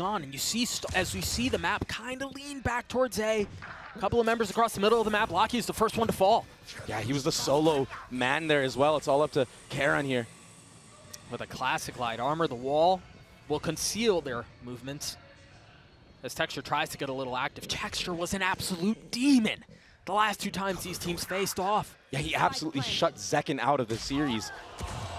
on, and you see as we see the map kind of lean back towards A. A couple of members across the middle of the map. Lakia is the first one to fall. Yeah, he was the solo man there as well. It's all up to Karon here. With a classic light armor, the wall will conceal their movements. As Texture tries to get a little active, Texture was an absolute demon the last 2 times these teams faced off. Yeah, he absolutely shut Zekken out of the series.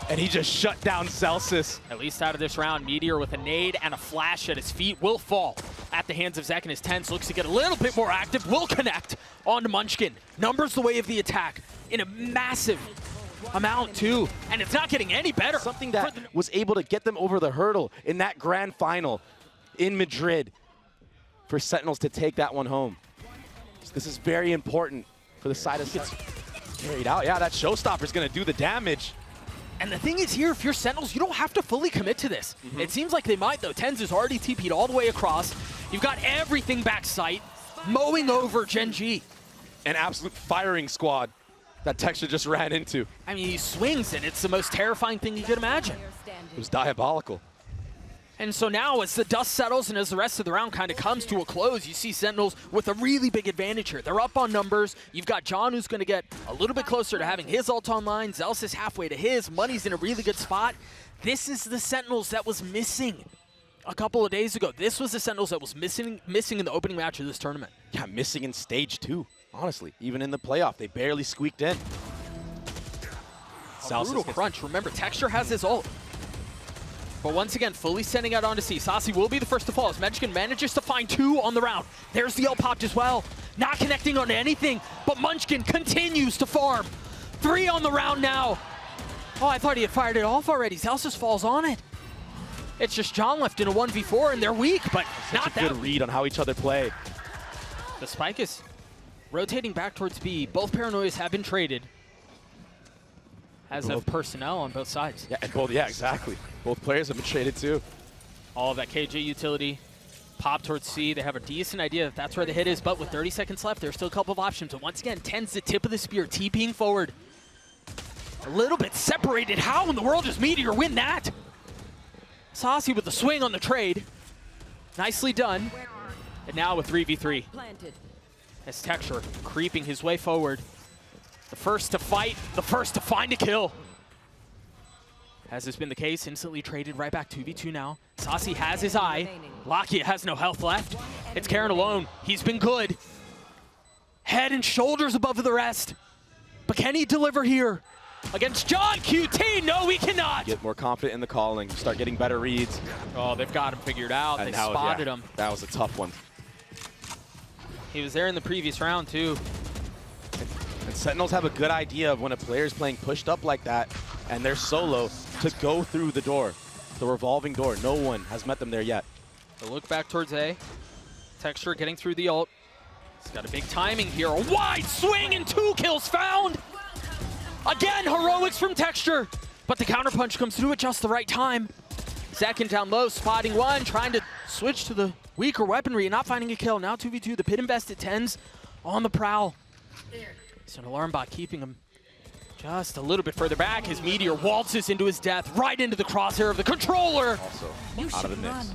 And he just shut down Zellsis. At least out of this round, Meteor with a nade and a flash at his feet will fall at the hands of Zekken as TenZ looks to get a little bit more active, will connect onto Munchkin. Numbers the way of the attack in a massive amount too, and it's not getting any better. Something that was able to get them over the hurdle in that grand final in Madrid for Sentinels to take that one home. This is very important for the side of gets carried out. Yeah, that showstopper's gonna do the damage. And the thing is here, if you're Sentinels, you don't have to fully commit to this. It seems like they might though. TenZ is already TP'd all the way across. You've got everything back sight, mowing over Gen.G. An absolute firing squad that Texture just ran into. I mean, he swings and it's the most terrifying thing you could imagine. It was diabolical. And so now as the dust settles and as the rest of the round kind of comes to a close, you see Sentinels with a really big advantage here. They're up on numbers. You've got John who's going to get a little bit closer to having his ult online. Zellsis halfway to his. Money's in a really good spot. This is the Sentinels that was missing a couple of days ago. This was the Sentinels that was missing in the opening match of this tournament. Yeah, missing in stage 2, honestly. Even in the playoff, they barely squeaked in. A brutal crunch. Remember, Texture has his ult. But once again, fully sending out onto C. Sacy will be the first to fall as Munchkin manages to find 2 on the round. There's the ult popped as well. Not connecting onto anything, but Munchkin continues to farm. 3 on the round now. Oh, I thought he had fired it off already. Zellsis falls on it. It's just John left in a 1v4, and they're weak, but not that. Good read on how each other play. The spike is rotating back towards B. Both paranoias have been traded. As of personnel on both sides. Yeah, and both, yeah, exactly. Both players have been traded too. All of that KJ utility. Pop towards C. They have a decent idea that that's where the hit is, but with 30 seconds left, there's still a couple of options. And once again, TenZ the tip of the spear, TPing forward. A little bit separated. How in the world does Meteor win that? Sacy with the swing on the trade. Nicely done. And now with 3v3. As Texture creeping his way forward. The first to fight, the first to find a kill. As has been the case, instantly traded right back 2v2 now. Sacy has his eye. Lakia has no health left. It's Karon alone. He's been good. Head and shoulders above the rest. But can he deliver here? Against johnqt? No, he cannot. Get more confident in the calling. Start getting better reads. Oh, they've got him figured out. They spotted him. That was a tough one. He was there in the previous round too. And Sentinels have a good idea of when a player's playing pushed up like that and they're solo to go through the door, the revolving door. No one has met them there yet. The look back towards A. Texture getting through the ult. He's got a big timing here. A wide swing and 2 kills found. Again, heroics from Texture. But the counterpunch comes through at just the right time. Zekken down low, spotting 1, trying to switch to the weaker weaponry and not finding a kill. Now 2v2, the pit invested TenZ on the prowl. It's an alarm bot keeping him just a little bit further back. His Meteor waltzes into his death, right into the crosshair of the controller. Also, out of the mix.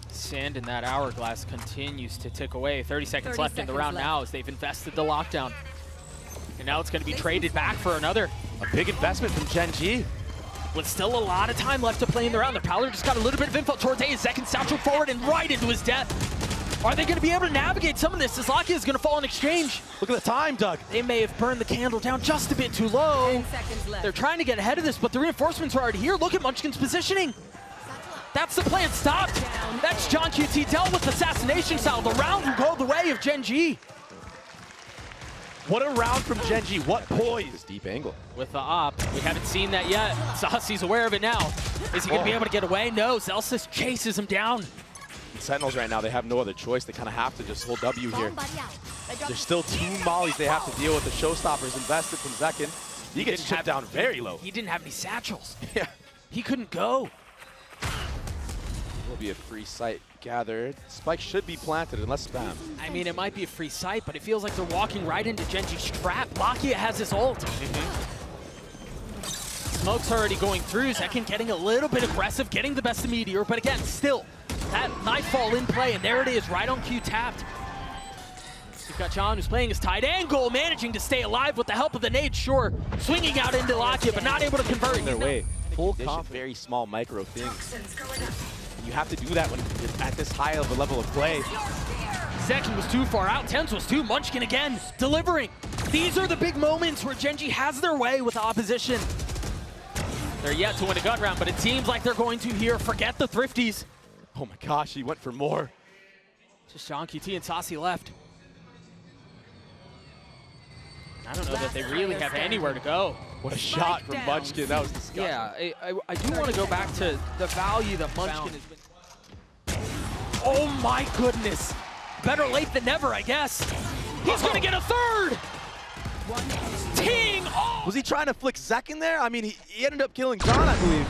Sand in that hourglass continues to tick away. 30 seconds left in the round now as they've invested the lockdown. And now it's going to be traded back for another. A big investment from Gen.G. With still a lot of time left to play in the round. The Prowler just got a little bit of info towards A. Zekken satchel forward and right into his death. Are they going to be able to navigate some of this as Lakia is going to fall in exchange? Look at the time, Doug. They may have burned the candle down just a bit too low. 10 seconds left. They're trying to get ahead of this, but the reinforcements are already here. Look at Munchkin's positioning. That's the plan stopped. That's johnqt dealt with assassination style. The round will go the way of Gen.G. What a round from Gen.G. What poise. Deep angle. With the op, we haven't seen that yet. Sacy's aware of it now. Is he going to be able to get away? No, Zellsis chases him down. Sentinels right now, they have no other choice. They kind of have to just hold W here. There's still 2 mollies they have to deal with. The showstoppers invested from Zekken. He gets chipped down very low. He didn't have any satchels. Yeah. He couldn't go. Will be a free site gathered. Spike should be planted unless spam. I mean, it might be a free site, but it feels like they're walking right into Gen.G's trap. Lakia has his ult. Smoke's already going through. Zekken getting a little bit aggressive, getting the best of Meteor, but again, still That Nightfall in play, and there it is, right on cue, tapped. You've got John, who's playing his tight angle, managing to stay alive with the help of the nade, sure. Swinging out into Lakia, but not able to convert. Their way. Full confidence. Very small micro things. You have to do that when you're at this high of a level of play. Zekken was too far out, TenZ was too, Munchkin again, delivering. These are the big moments where Gen.G has their way with the opposition. They're yet to win a gun round, but it seems like they're going to here. Forget the thrifties. Oh my gosh, he went for more. Just johnqt and Sacy left. I don't know that they really have anywhere to go. What a shot from Munchkin, that was disgusting. Yeah, I do want to go back to the value that Munchkin has been. Oh my goodness. Better late than never, I guess. He's going to get a third. Ting! Oh! Was he trying to flick Zekken there? I mean, he ended up killing John, I believe.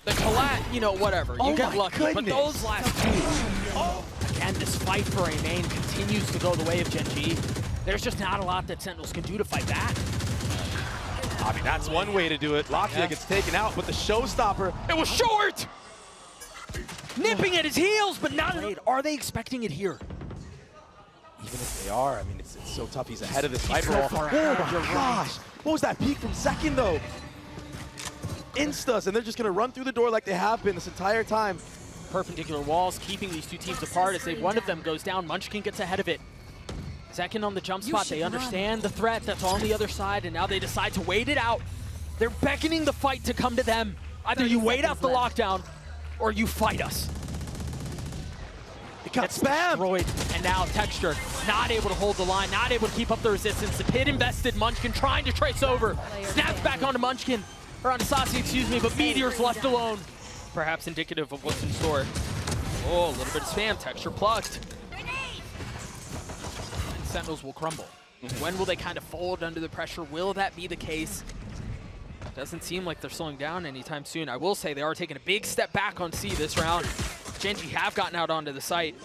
The collat, you know, whatever. You get lucky, goodness. but those last two. Oh. Again, this fight for a main continues to go the way of Gen.G. There's just not a lot that Sentinels can do to fight back. I mean, that's one way to do it. Lakia gets taken out, but the showstopper, it was short! Nipping at his heels, but not. Are they expecting it here? even if they are, I mean, it's so tough. He's ahead of this fight roll. far Oh ahead. my gosh! What was that peek from Zekken though? Instas, and they're just gonna run through the door like they have been this entire time. Perpendicular walls keeping these two teams apart as one of them goes down. Munchkin gets ahead of it. Zekken on the jump spot. They understand the threat that's on the other side, and now they decide to wait it out. They're beckoning the fight to come to them. Either you wait out the lockdown, or you fight us. It got spammed. Destroyed, and now Texture not able to hold the line, not able to keep up the resistance. The pit invested. Munchkin trying to trace over. Snaps back onto Munchkin, or onto Sacy, excuse me, but Meteor's left alone. Perhaps indicative of what's in store. Oh, a little bit of spam. Texture plucked. Sentinels will crumble. When will they kind of fold under the pressure? Will that be the case? Doesn't seem like they're slowing down anytime soon. I will say they are taking a big step back on C this round. Gen.G have gotten out onto the site,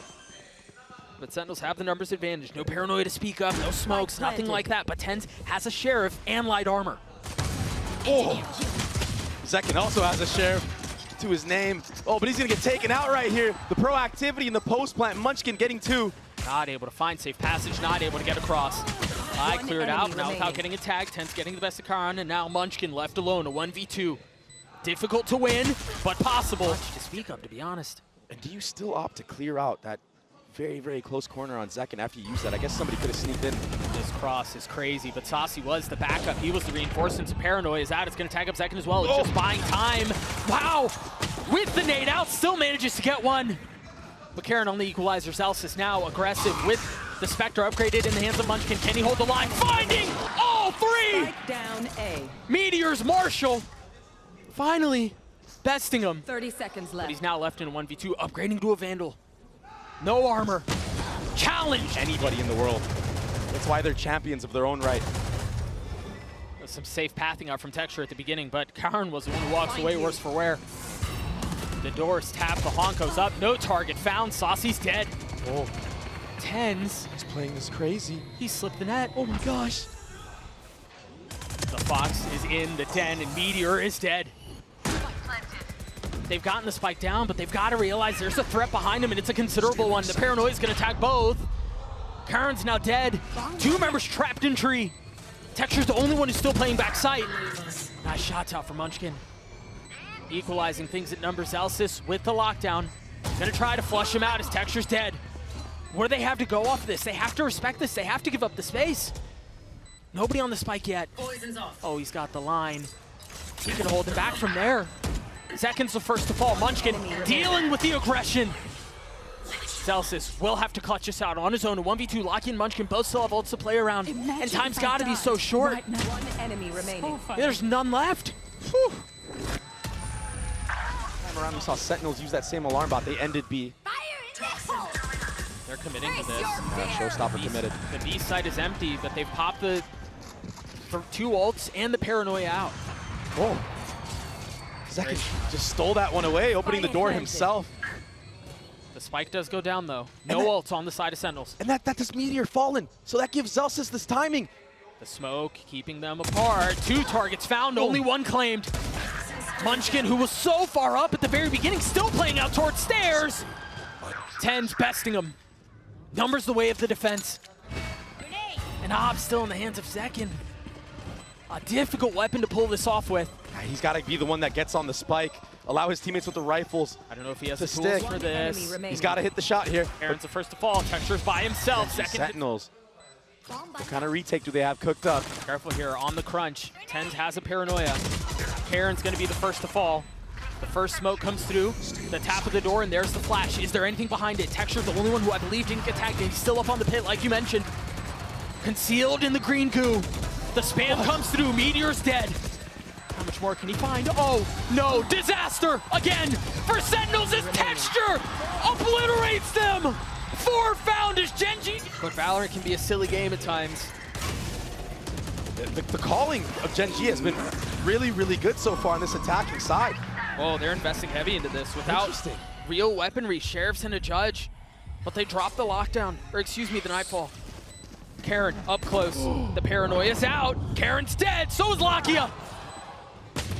but Sentinels have the numbers advantage. No paranoia to speak of, no smokes, nothing like that, but TenZ has a Sheriff and light armor. Oh! Zekken also has a Sheriff to his name. Oh, but he's gonna get taken out right here. The proactivity in the post plant, Munchkin getting two. Not able to find safe passage, not able to get across. I cleared out, now without getting a tag. TenZ getting the best of Karon, and now Munchkin left alone, a 1v2. Difficult to win, but possible. Much to speak of, to be honest. And do you still opt to clear out that very, very close corner on Zekken after you use that? I guess somebody could have sneaked in. This cross is crazy, but Sacy was the backup. He was the reinforcement, so Paranoia is out. It's going to tag up Zekken as well. It's just buying time. Wow! With the nade out, still manages to get one. But Karon on the equalizer. Zellsis now aggressive with the Spectre upgraded in the hands of Munchkin. Can he hold the line? Finding all three! Strike down A. Meteor's Marshall. Finally besting him. 30 seconds But left. he's now left in 1v2, upgrading to a Vandal. No armor. Challenge! Anybody in the world. That's why they're champions of their own right. There's some safe pathing out from Texture at the beginning, but Karon was the one who walks away worse for wear. The door's tapped, the honk goes up, no target found, Sacy's dead. Oh, TenZ, he's playing this crazy. he slipped the net. Oh my gosh. The Fox is in the den and Meteor is dead. They've gotten the spike down, but they've got to realize there's a threat behind them, and it's a considerable one. The Paranoia's gonna attack both. Karon's now dead. Two members trapped in tree. Texture's the only one who's still playing backside. Nice shots out for Munchkin. Equalizing things at numbers. Zellsis with the lockdown. Gonna try to flush him out as Texture's dead. What do they have to go off this? They have to respect this. They have to give up the space. Nobody on the spike yet. Oh, he's got the line. He can hold it back from there. Zekken's the first to fall. Munchkin dealing with the aggression. Zellsis will have to clutch this out on his own. A 1v2, Lakia and Munchkin both still have ults to play around. And time's got to be so short. Right now. One enemy remaining. There's none left. Whew. Time around we saw Sentinels use that same alarm bot. They ended B. They're committing to this. Showstopper committed. The B side is empty, but they've popped the two ults and the Paranoia out. Oh. Zekken just stole that one away, opening the door himself. The spike does go down, though. No ults on the side of Sentinels. And that does Meteor fallen. So that gives Zellsis this timing. The smoke keeping them apart. Two targets found, only one claimed. Munchkin, who was so far up at the very beginning, still playing out towards stairs. TenZ besting him. Numbers the way of the defense. And Ob still in the hands of zekken. A difficult weapon to pull this off with. He's got to be the one that gets on the spike, allow his teammates with the rifles. I don't know if he has to the tools stick for this. He's got to hit the shot here. Karon's the first to fall. Texture's by himself. Second. Sentinels. What kind of retake do they have cooked up? Careful here on the crunch. TenZ has a paranoia. Karon's going to be the first to fall. The first smoke comes through, the tap of the door, and there's the flash. Is there anything behind it? Texture's the only one who I believe didn't get tagged, and he's still up on the pit, like you mentioned. Concealed in the green goo. The spam comes through. Meteor's dead. How much more can he find? Oh, no. Disaster again for Sentinels as Texture obliterates them. 4 found as Gen.G. But Valorant can be a silly game at times. The calling of Gen.G has been really, really good so far on this attacking side. Oh, they're investing heavy into this without real weaponry. Sheriffs and a judge, but they drop the lockdown, or excuse me, the nightfall. Karon up close. The paranoia's out. Karon's dead. So is Lakia.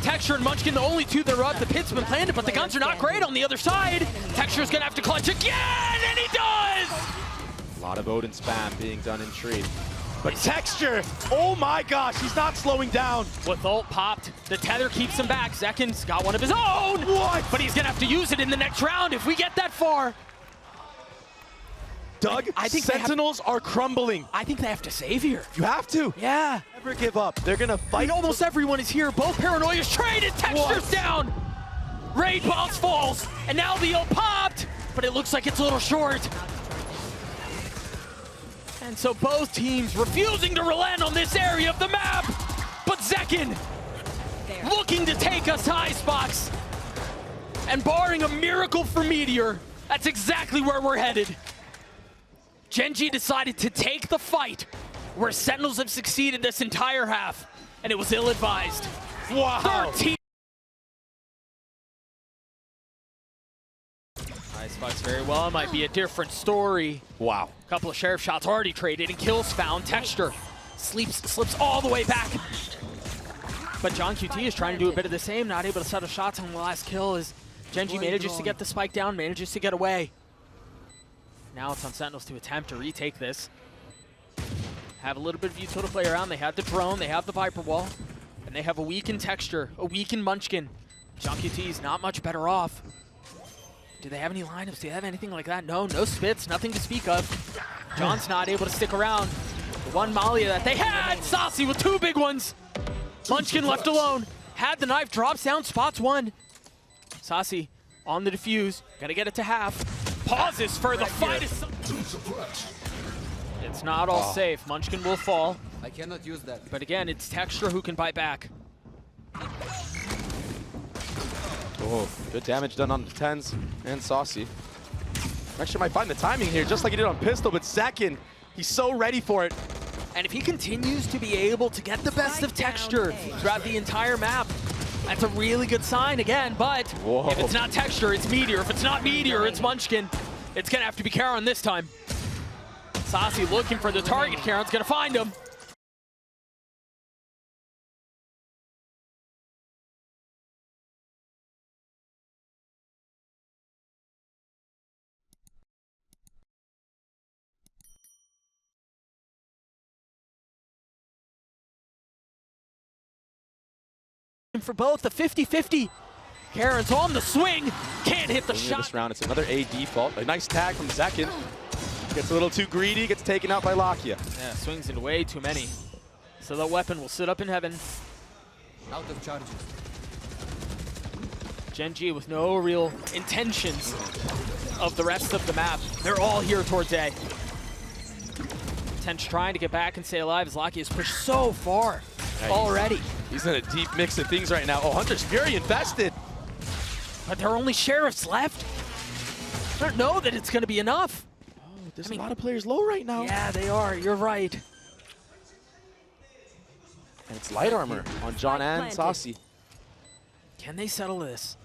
Texture and Munchkin, the only two that are up. The pit's been planted, but the guns are not great on the other side. Texture's gonna have to clutch again, and he does! A lot of Odin spam being done in tree. But Texture, oh my gosh, he's not slowing down. With ult popped, the tether keeps him back. Zekken's got one of his own! What? But he's gonna have to use it in the next round if we get that far. Doug, I think Sentinels are crumbling. I think they have to save here. You have to. Yeah. Never give up. They're gonna fight. Almost everyone is here. Both paranoias traded. Texture's down. Raid boss falls. And now the ult popped. But it looks like it's a little short. And so both teams refusing to relent on this area of the map. But zekken looking to take us to Icebox. And barring a miracle for Meteor, that's exactly where we're headed. Gen.G decided to take the fight where Sentinels have succeeded this entire half, and it was ill-advised. Wow. 13. Icebox very well. It might be a different story. Wow. A couple of sheriff shots already traded and kills found. Texture slips all the way back. But johnqt is trying to do a bit of the same, not able to settle shots on the last kill as Gen.G manages to get the spike down, manages to get away. Now it's on Sentinels to attempt to retake this. Have a little bit of util to play around. They have the drone, they have the Viper Wall, and they have a weakened Texture, a weakened Munchkin. johnqt is not much better off. Do they have any lineups? Do they have anything like that? No, no spits, nothing to speak of. John's not able to stick around. The one Malia that they had, Sacy with 2 big ones. Munchkin left alone. Had the knife, drops down, spots one. Sacy on the defuse, gotta get it to half. Pauses for the fight. It's not all safe. Munchkin will fall. I cannot use that. But again, it's Texture who can bite back. Oh, good damage done on TenZ and Sacy. Actually might find the timing here, just like he did on Pistol, but zekken, he's so ready for it. And if he continues to be able to get the best of Texture throughout the entire map, that's a really good sign again, but if it's not Texture, it's Meteor. If it's not Meteor, it's Munchkin. It's gonna have to be Karon this time. Sacy looking for the target. Karon's gonna find him. For both, the 50-50. Karon's on the swing, can't hit the shot. This round, it's another AD fault. A nice tag from zekken. Gets a little too greedy, gets taken out by Lakia. Yeah, swings into way too many. So the weapon will sit up in heaven. Out of charges. Gen.G with no real intentions of the rest of the map. They're all here towards A. TenZ trying to get back and stay alive as Lakia is pushed so far already. He's in a deep mix of things right now. Oh, Hunter's Fury invested. But there are only sheriffs left. I don't know that it's going to be enough. Oh, there's a lot of players low right now. Yeah, they are. You're right. And it's light armor on John and Sacy. Can they settle this?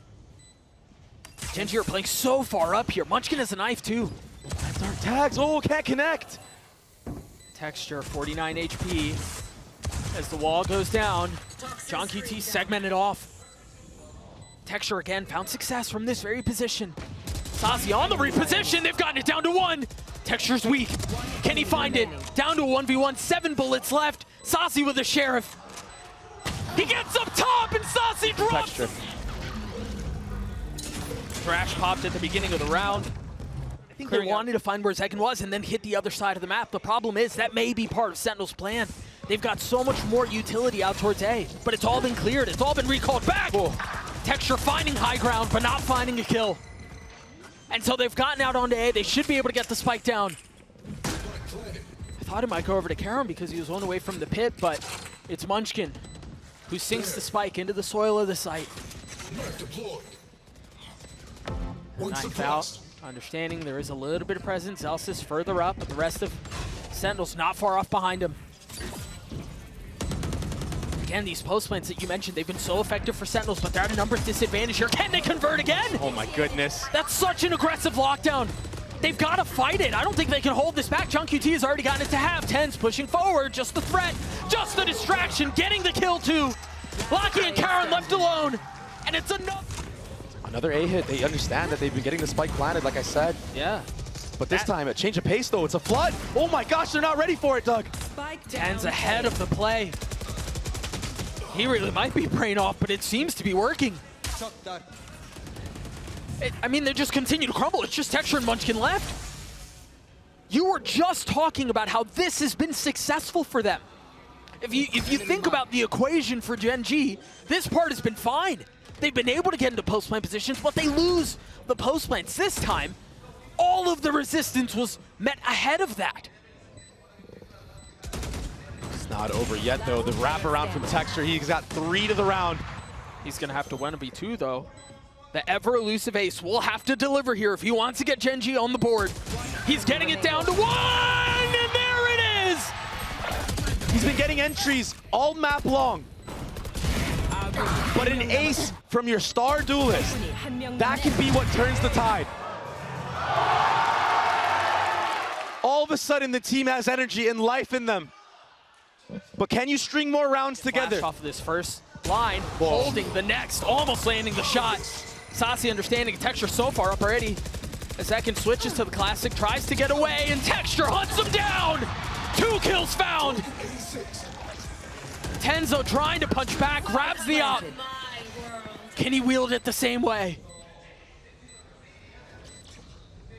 Gen.G are playing so far up here. Munchkin has a knife too. Dark tags. Oh, can't connect. Texture, 49 HP. As the wall goes down, johnqt segmented off. Texture again found success from this very position. Sacy on the reposition, they've gotten it down to 1. Texture's weak. Can he find it? Down to 1v1, 7 bullets left. Sacy with the sheriff. He gets up top and Sacy drops. Texture. Thrash popped at the beginning of the round. I think they wanted to find where Zekken was and then hit the other side of the map. The problem is that may be part of Sentinel's plan. They've got so much more utility out towards A, but it's all been cleared. It's all been recalled back. Oh. Texture finding high ground, but not finding a kill. And so they've gotten out onto A. They should be able to get the spike down. I thought it might go over to Karon because he was one away from the pit, but it's Munchkin who sinks the spike into the soil of the site. Knife out. Understanding there is a little bit of presence. Zellsis further up, but the rest of Sentinel's not far off behind him. Again, these post plants that you mentioned, they've been so effective for Sentinels, but they're at a numbers disadvantage here. Can they convert again? Oh my goodness. That's such an aggressive lockdown. They've got to fight it. I don't think they can hold this back. johnqt has already gotten it to half. TenZ pushing forward. Just the threat. Just the distraction. Getting the kill too. Lakia and Karon left alone. And it's enough. Another A hit. They understand that they've been getting the spike planted, like I said. Yeah. But this time, a change of pace though. It's a flood. Oh my gosh, they're not ready for it, Doug. TenZ ahead of the play. He really might be brain off, but it seems to be working. I mean, they just continue to crumble. It's just Texture and Munchkin left. You were just talking about how this has been successful for them. If you think about the equation for Gen.G, this part has been fine. They've been able to get into post-plant positions, but they lose the post-plants. This time, all of the resistance was met ahead of that. It's not over yet, though. The wraparound from Texture, he's got 3 to the round. He's going to have to 1v2, though. The ever-elusive Ace will have to deliver here if he wants to get Gen.G on the board. He's getting it down to 1, and there it is! He's been getting entries all map long. But an ace from your star duelist, that can be what turns the tide. All of a sudden, the team has energy and life in them. But can you string more rounds together? Flash off of this first line, holding the next, almost landing the shot. Sacy understanding Texture so far up already. Zekken switches to the classic, tries to get away, and Texture hunts him down! 2 kills found! TenZ trying to punch back, grabs the op. Can he wield it the same way?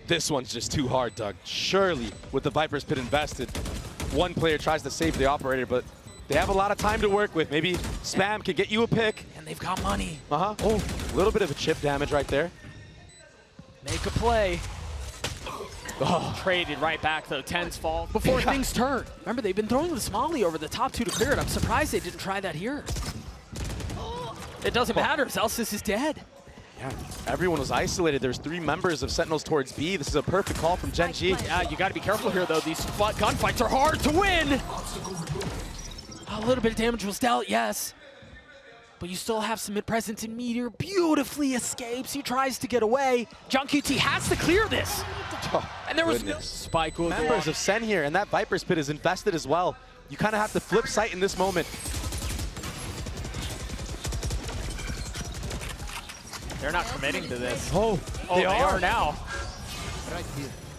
This one's just too hard, Doug. Surely, with the Viper's Pit invested, one player tries to save the operator, but they have a lot of time to work with. Maybe Spam can get you a pick. And they've got money. Oh, a little bit of a chip damage right there. Make a play. Oh. Traded right back, though. TenZ fall before things turn. Remember, they've been throwing the Smolly over the top 2 to clear it. I'm surprised they didn't try that here. It doesn't matter. Zellsis is dead. Yeah, everyone was isolated. There's 3 members of Sentinels towards B. This is a perfect call from Gen.G. Yeah, you got to be careful here, though. These gunfights are hard to win. A little bit of damage was dealt, yes. But you still have some mid-presence, and Meteor beautifully escapes. He tries to get away. johnqt has to clear this. Oh, and there was no spike. Members of SEN here, and that Viper's Pit is invested as well. You kind of have to flip sight in this moment. They're not committing to this. Oh, they are now.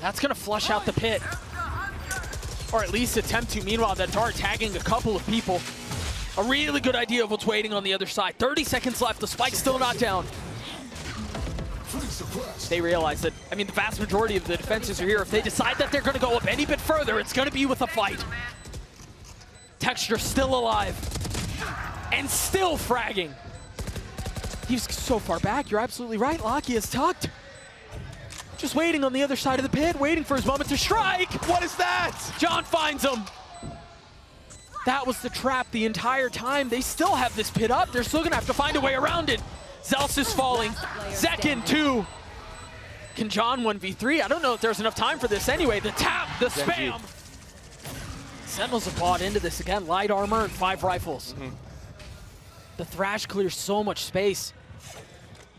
That's going to flush out the pit. Or at least attempt to. Meanwhile, that dart tagging a couple of people. A really good idea of what's waiting on the other side. 30 seconds left. The spike's still not down. They realize that, I mean, the vast majority of the defenses are here. If they decide that they're going to go up any bit further, it's going to be with a fight. Texture still alive. And still fragging. He's so far back. You're absolutely right. Lakia is tucked. Just waiting on the other side of the pit, waiting for his moment to strike. What is that? John finds him. That was the trap the entire time. They still have this pit up. They're still going to have to find a way around it. Zellsis falling. Zekken 2. Can John 1v3? I don't know if there's enough time for this anyway. The tap, the spam. Sentinels have bought into this again. Light armor and 5 rifles. The Thrash clears so much space.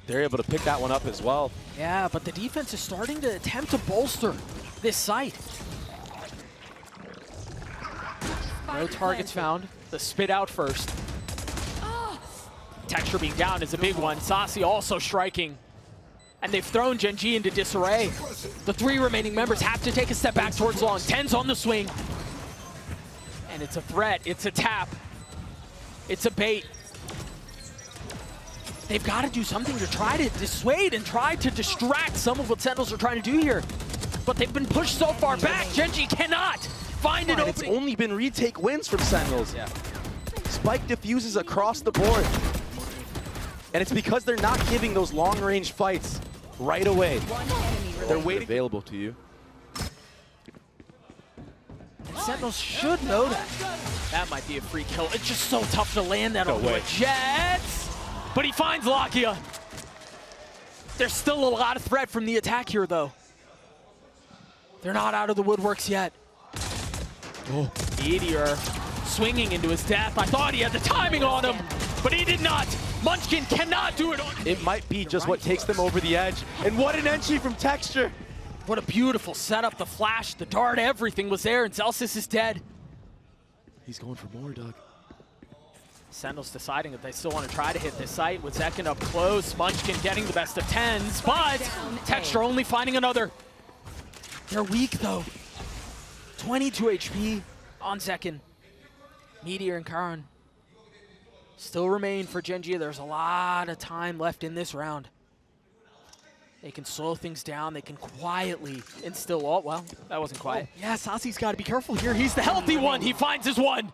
They're able to pick that one up as well. Yeah, but the defense is starting to attempt to bolster this site. No targets found. The spit out first. Texture being down is a big one. Sacy also striking. And they've thrown Gen.G into disarray. The 3 remaining members have to take a step back towards long. TenZ on the swing. And it's a threat. It's a tap. It's a bait. They've got to do something to try to dissuade and try to distract some of what Sentinels are trying to do here. But they've been pushed so far back. Gen.G cannot find an It's opening. only been retake wins from Sentinels. Yeah. Spike diffuses across the board. And it's because they're not giving those long-range fights right away. They're waiting. Available to you. Sentinels should know that. That might be a free kill. It's just so tough to land that on the Jets. But he finds Lakia. There's still a lot of threat from the attack here, though. They're not out of the woodworks yet. Oh, Meteor swinging into his death. I thought he had the timing on him, but he did not. Munchkin cannot do it on him. It might be just what takes them over the edge. And what an entry from Texture. What a beautiful setup. The flash, the dart, everything was there, and Zellsis is dead. He's going for more, Doug. Sentinels deciding that they still want to try to hit this site with Zekken up close. Munchkin getting the best of TenZ, but Texture only finding another. They're weak, though. 22 HP on Zekken. Meteor and Karon still remain for Gen.G. There's a lot of time left in this round. They can slow things down. They can quietly instill all. Well, that wasn't quiet. Oh, yeah, Sacy's got to be careful here. He's the healthy one. He finds his one.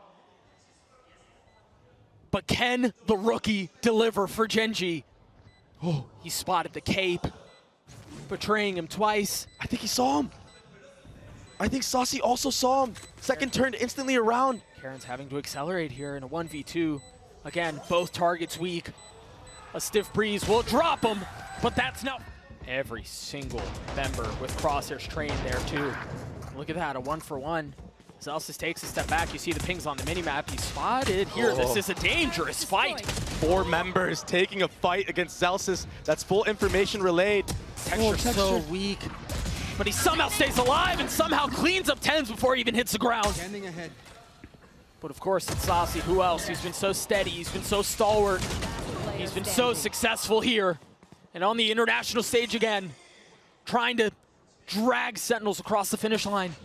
But can the rookie deliver for Gen.G? Oh, he spotted the cape, betraying him twice. I think he saw him. I think Sacy also saw him. Second turned instantly around. Karon's having to accelerate here in a 1v2. Again, both targets weak. A stiff breeze will drop him, but that's not... Every single member with crosshairs trained there too. Look at that, a 1-for-1. Zellsis takes a step back. You see the pings on the minimap. He's spotted here. Oh. This is a dangerous fight. 4 members taking a fight against Zellsis. That's full information relayed. Texture so weak. But he somehow stays alive and somehow cleans up TenZ before he even hits the ground. Standing ahead. But of course, it's Sacy. Who else? He's been so steady. He's been so stalwart. He's been so successful here. And on the international stage again, trying to drag Sentinels across the finish line.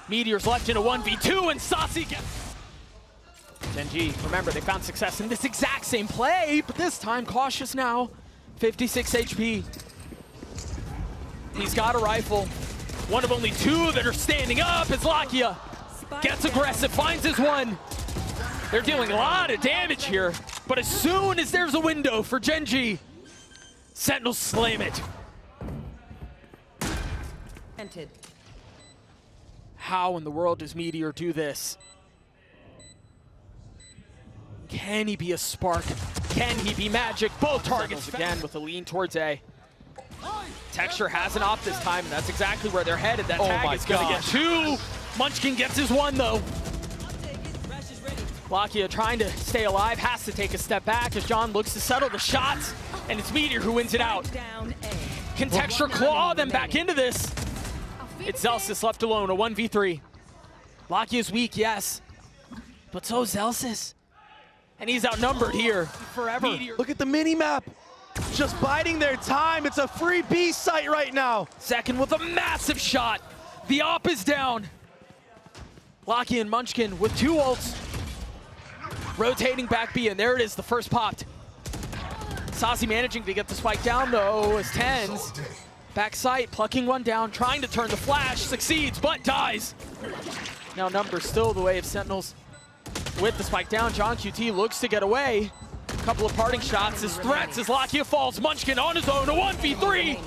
Meteor's left in a 1v2, and Sacy gets... Gen.G, remember, they found success in this exact same play, but this time cautious now. 56 HP. He's got a rifle. One of only 2 that are standing up is Lakia. Gets aggressive, finds his one. They're dealing a lot of damage here, but as soon as there's a window for Gen.G, Sentinels slam it. Entered. How in the world does Meteor do this? Can he be a spark? Can he be magic? Both targets again with a lean towards A. Texture has an op this time, and that's exactly where they're headed. That tag is going to get 2. Munchkin gets his one, though. Lakia trying to stay alive, has to take a step back as John looks to settle the shots, and it's Meteor who wins it out. Can Texture claw them back into this? It's Zellsis left alone, a 1v3. Lakia's weak, yes, but so is Zellsis. And he's outnumbered here forever. Look at the mini-map. Just biding their time. It's a free B site right now. Zekken with a massive shot. The op is down. Lakia and Munchkin with 2 ults. Rotating back B, and there it is, the first popped. Sacy managing to get the spike down, though, as TenZ. Back sight, plucking one down, trying to turn the flash, succeeds, but dies. Now numbers still the way of Sentinels. With the spike down, johnqt looks to get away. A couple of parting shots, his threats as Lakia falls. Munchkin on his own, a 1v3.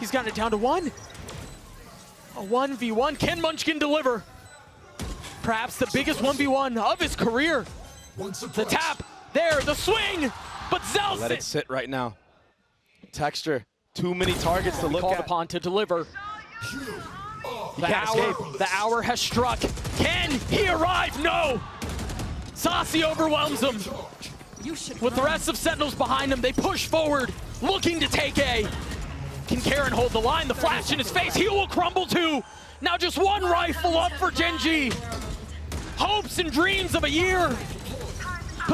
He's got it down to 1. A 1v1, can Munchkin deliver? Perhaps the biggest 1v1 of his career. The tap, there, the swing, but Zellsis. Let it sit right now. Texture, too many targets to look called at. upon to deliver. The hour has struck. Can he arrive? No. Sacy overwhelms him. With the rest of Sentinels behind him, they push forward, looking to take A. Can Karon hold the line? The flash in his face, he will crumble too. Now just 1 rifle up for Gen.G. Hopes and dreams of a year.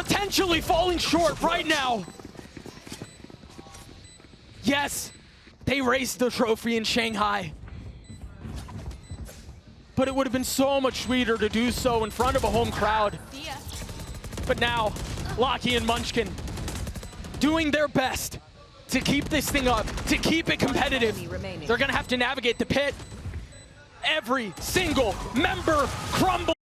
potentially falling short right now. Yes, they raised the trophy in Shanghai. But it would have been so much sweeter to do so in front of a home crowd. But now, Lakia and Munchkin doing their best to keep this thing up, to keep it competitive. They're gonna have to navigate the pit. Every single member crumble.